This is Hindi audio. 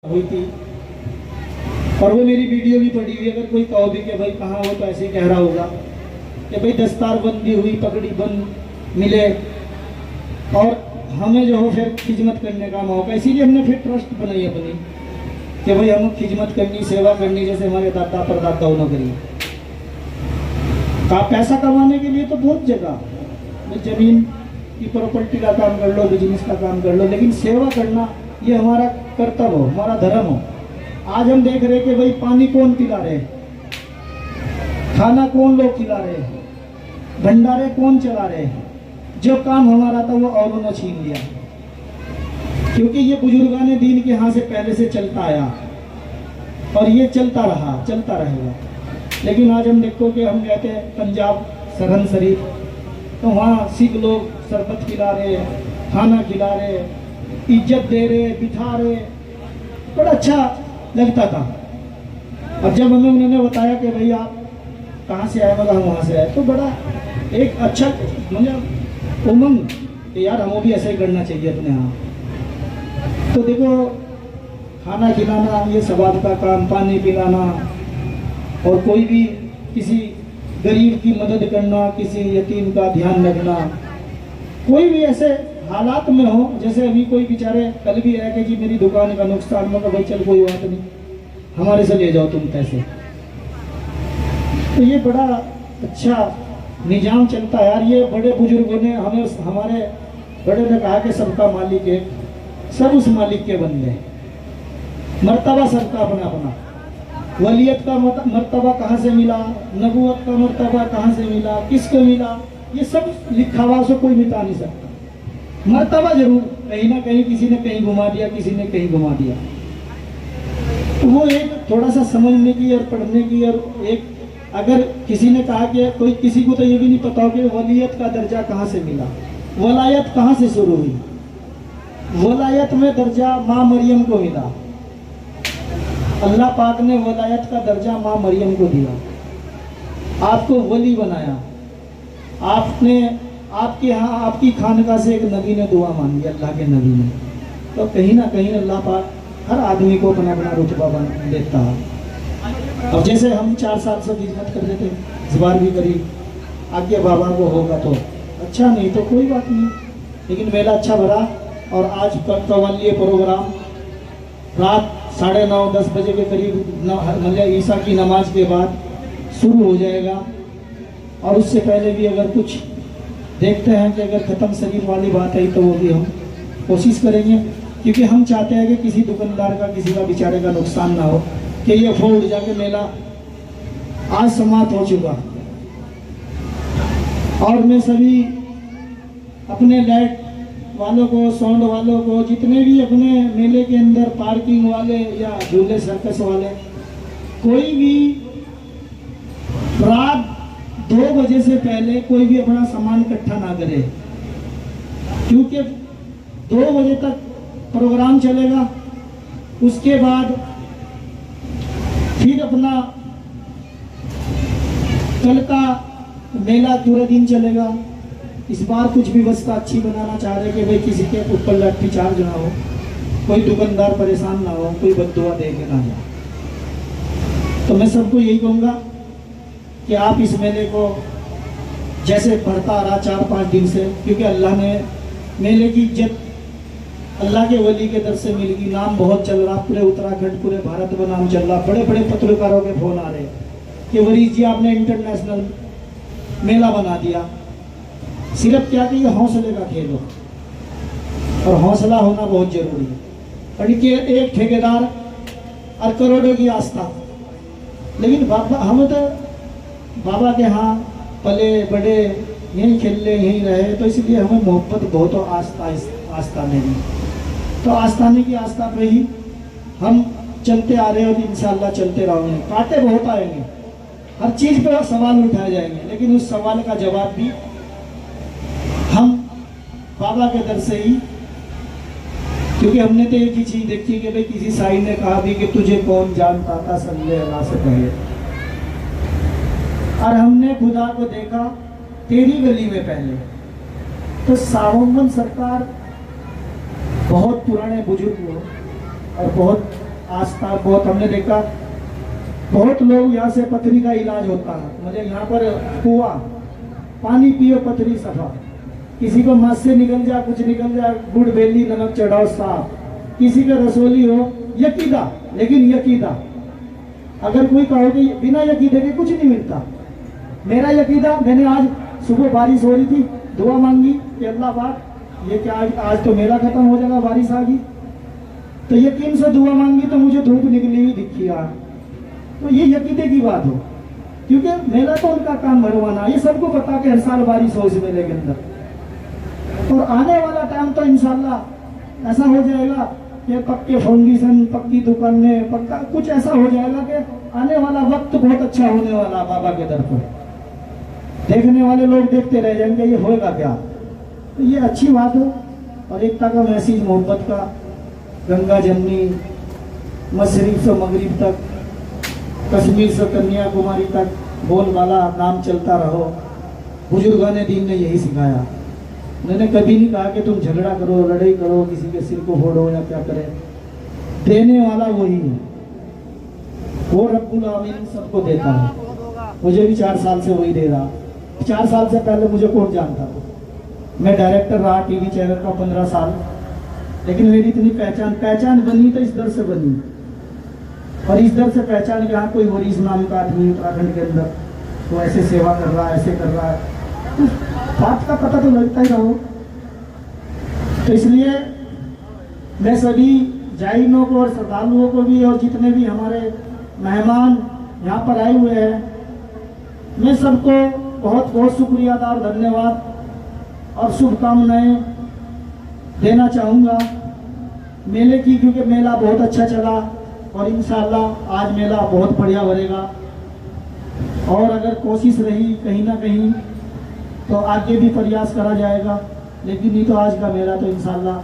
हुई थी और वो मेरी वीडियो भी पड़ी हुई। अगर कोई कहो भी कि भाई कहाँ हो तो ऐसे कह रहा होगा कि भाई दस्तार बंदी हुई, पगड़ी बंद मिले और हमें जो हो फिर खिदमत करने का मौका। इसीलिए हमने फिर ट्रस्ट बनाई अपनी कि भाई हम खिदमत करनी, सेवा करनी जैसे हमारे दादा परदादाओं ने करी। पैसा कमाने के लिए तो बहुत जगह, जमीन की प्रॉपर्टी का काम कर लो, बिजनेस का काम कर लो, लेकिन सेवा करना ये हमारा कर्तव्य हो, हमारा धर्म हो। आज हम देख रहे कि भाई पानी कौन पिला रहे, खाना कौन लोग खिला रहे, भंडारे कौन चला रहे। जो काम हमारा था वो औरों ने छीन लिया, क्योंकि ये बुजुर्गाने दीन के यहाँ से पहले से चलता आया और ये चलता रहा, चलता रहेगा। लेकिन आज हम देखो कि हम कहते हैं पंजाब सरहन शरीफ, तो वहाँ सिख लोग शरबत खिला रहे, खाना खिला रहे, इज्जत दे रहे, बिठा रहे, बड़ा अच्छा लगता था। और जब हमें उन्होंने बताया कि भाई आप कहाँ से आए, मतलब हम वहाँ से आए, तो बड़ा एक अच्छा मतलब उमंग कि यार हमें भी ऐसा ही करना चाहिए अपने यहाँ। तो देखो खाना खिलाना ये सवाब का काम, पानी पिलाना और कोई भी किसी गरीब की मदद करना, किसी यतीम का ध्यान रखना, कोई भी ऐसे हालात में हो, जैसे अभी कोई बेचारे कल भी है कि जी मेरी दुकान का नुकसान होगा, भाई चल कोई बात नहीं, हमारे से ले जाओ तुम पैसे। तो ये बड़ा अच्छा निजाम चलता है यार। ये बड़े बुजुर्गों ने हमें, हमारे बड़े ने कहा कि सबका मालिक एक, सब उस मालिक के बंदे, मर्तबा सबका अपना अपना। वलियत का मर्तबा कहाँ से मिला, नबूवत का मर्तबा कहाँ से मिला, किसको मिला, ये सब लिखा हुआ, से कोई मिटा नहीं सकता। मर्तबा जरूर कहीं ना कहीं किसी ने कहीं घुमा दिया, किसी ने कहीं घुमा दिया। तो वो एक थोड़ा सा समझने की और पढ़ने की, और एक अगर किसी ने कहा कि कोई, किसी को तो ये भी नहीं पता हो कि वलियत का दर्जा कहाँ से मिला, वलायत कहाँ से शुरू हुई। वलायत में दर्जा माँ मरियम को मिला, अल्लाह पाक ने वलायत का दर्जा माँ मरियम को दिया, आपको वली बनाया। आपने, आपके यहाँ आपकी खानका से एक नबी ने दुआ मांगी, अल्लाह के नबी ने। तो कहीं ना कहीं अल्लाह पाक हर आदमी को अपना अपना रुतबा बना देता है। अब जैसे हम 4 साल से खिदमत कर रहे थे, इस बार भी करी, आगे बाबा को होगा तो अच्छा, नहीं तो कोई बात नहीं। लेकिन मेला अच्छा भरा और आज कव्वाली प्रोग्राम रात 9:30-10 बजे के करीब, मतलब ईसा की नमाज के बाद शुरू हो जाएगा। और उससे पहले भी अगर कुछ देखते हैं कि अगर ख़त्म शरीफ वाली बात आई तो वो भी हम कोशिश करेंगे, क्योंकि हम चाहते हैं कि किसी दुकानदार का, किसी का बेचारे का नुकसान ना हो, कि ये फोड़ जाके मेला आज समाप्त हो चुका। और मैं सभी अपने लाइट वालों को, साउंड वालों को, जितने भी अपने मेले के अंदर पार्किंग वाले या झूले सर्कस वाले, कोई भी रात 2 बजे से पहले कोई भी अपना सामान इकट्ठा ना करे, क्योंकि 2 बजे तक प्रोग्राम चलेगा। उसके बाद फिर अपना कल का मेला पूरा दिन चलेगा। इस बार कुछ व्यवस्था अच्छी बनाना चाह रहे कि भाई किसी के ऊपर लाठी चार्ज ना हो, कोई दुकानदार परेशान ना हो, कोई बददुआ दे के ना जाए। तो मैं सबको यही कहूँगा कि आप इस मेले को जैसे बढ़ता आ रहा 4-5 दिन से, क्योंकि अल्लाह ने मेले की इज्जत अल्लाह के वली के दर से मिल गई, नाम बहुत चल रहा, पूरे उत्तराखंड, पूरे भारत में नाम चल रहा। बड़े बड़े पत्रकारों के फोन आ रहे कि वरीज जी आपने इंटरनेशनल मेला बना दिया। सिर्फ क्या कि ये हौसले का खेल हो, और हौसला होना बहुत जरूरी है। और कि एक ठेकेदार और करोड़ों की आस्था, लेकिन बाबा, हम तो बाबा के यहाँ पले बड़े, यहीं खेले, यहीं रहे, तो इसलिए हमें मोहब्बत बहुत हो आस्थाने में। तो आस्थाने की आस्था पे ही हम चलते आ रहे हैं और इंशाअल्लाह चलते रहेंगे। कांटे बहुत आएंगे, हर चीज़ पे सवाल उठाए जाएंगे, लेकिन उस सवाल का जवाब भी हम बाबा के दर से ही, क्योंकि हमने तो एक ही चीज़ देखी कि भाई किसी साईं ने कहा भी कि तुझे कौन जानता था सल्ले अल्लाह से पहले, और हमने खुदा को देखा तेरी गली में पहले। तो सावंतन सरकार बहुत पुराने बुजुर्ग हो और बहुत आस्था बहुत हमने देखा, बहुत लोग यहाँ से पथरी का इलाज होता है, मुझे यहाँ पर कुआं पानी पियो पथरी सफा, किसी को मस से निकल जा कुछ निकल जा, गुड़ बेली नमक चढ़ाओ साफ, किसी का रसोली हो, यकीदा, लेकिन यकीदा अगर कोई कहो कि बिना यकीदे के कुछ नहीं मिलता, मेरा यकीदा, मैंने आज सुबह बारिश हो रही थी, दुआ मांगी कि अल्लाह पाक ये क्या आज तो मेला खत्म हो जाएगा, बारिश आ गई, तो यकीन से दुआ मांगी तो मुझे धूप निकली हुई दिखी यार, तो ये यकीदे की बात हो, क्योंकि मेला तो उनका काम भरवाना, ये सबको पता कि हर साल बारिश हो इस मेले के अंदर। और आने वाला टाइम तो इंशाल्लाह ऐसा हो जाएगा कि पक्के फाउंडेशन, पक्की दुकानें, पक्का कुछ ऐसा हो जाएगा कि आने वाला वक्त बहुत अच्छा होने वाला बाबा के दर पर, देखने वाले लोग देखते रह जाएंगे ये होएगा क्या, तो ये अच्छी बात हो। और एकता का मैसेज, मोहब्बत का, गंगा जमनी मशरिक से मगरिब तक, कश्मीर से कन्याकुमारी तक बोलबाला नाम चलता रहो। बुजुर्गान दीन ने यही सिखाया, उन्होंने कभी नहीं कहा कि तुम झगड़ा करो, लड़ाई करो, किसी के सिर को फोड़ो या क्या करे, देने वाला वही है, वो रब्बुल आमीन सबको देता है। मुझे भी 4 साल से वही दे रहा, 4 साल से पहले मुझे कौन जानता था, मैं डायरेक्टर रहा टीवी चैनल का 15 साल, लेकिन मेरी इतनी पहचान बनी तो इस दर से बनी, और इस दर से पहचान यहाँ कोई वरीस नाम का आदमी उत्तराखंड के अंदर वो ऐसे सेवा कर रहा है, ऐसे कर रहा है, तो बात का पता तो लगता ही रहो। तो इसलिए मैं सभी जाइनों को और श्रद्धालुओं को भी और जितने भी हमारे मेहमान यहाँ पर आए हुए हैं, मैं सबको बहुत बहुत शुक्रिया अदा और धन्यवाद और शुभकामनाएं देना चाहूँगा मेले की, क्योंकि मेला बहुत अच्छा चला और इंशाल्लाह आज मेला बहुत बढ़िया भरेगा। और अगर कोशिश रही कहीं ना कहीं तो आगे भी प्रयास करा जाएगा, लेकिन नहीं तो आज का मेला तो इंशाल्लाह